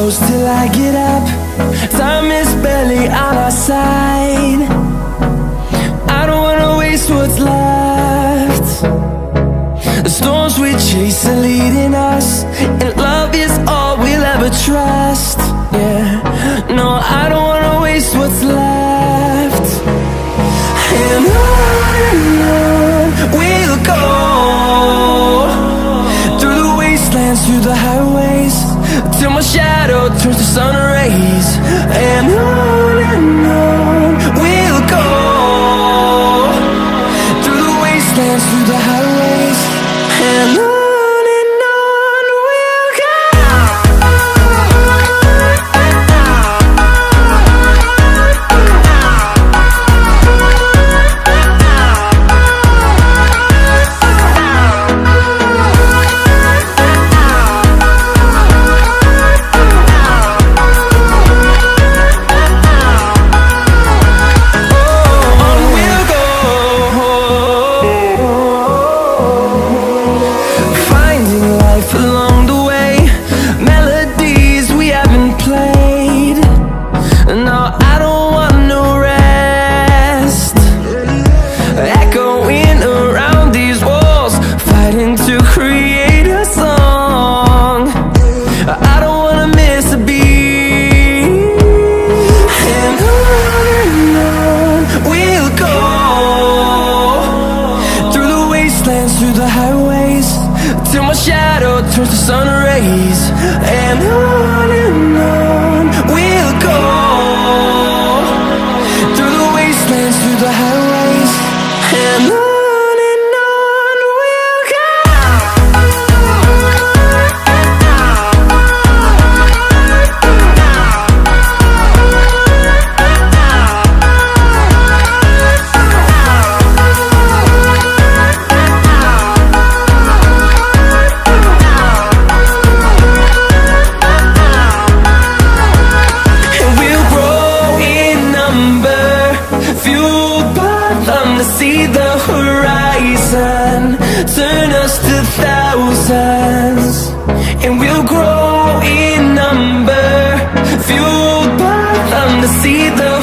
close till I get up. Time is barely on our side. I don't wanna waste what's left. The storms we chase are leading us, and love is all we'll ever trust. Yeah, no, I don't wanna waste what's left. And on we'll go, through the wastelands, through the highways, till my shadow turns to sun rays. And on we'll go, through the wastelands, through the highways, and on we'll go. Along the way, melodies we haven't played. No, I don't want no rest. Echoing around these walls, fighting to create a song. I don't wanna miss a beat. And on we'll go, through the wastelands, through the highways, till my shadow turns to sun rays. And on we'll go, through the wastelands, through the highways, and on we'll go. See the horizon, turn us to thousands, and we'll grow in number, fueled by them to see the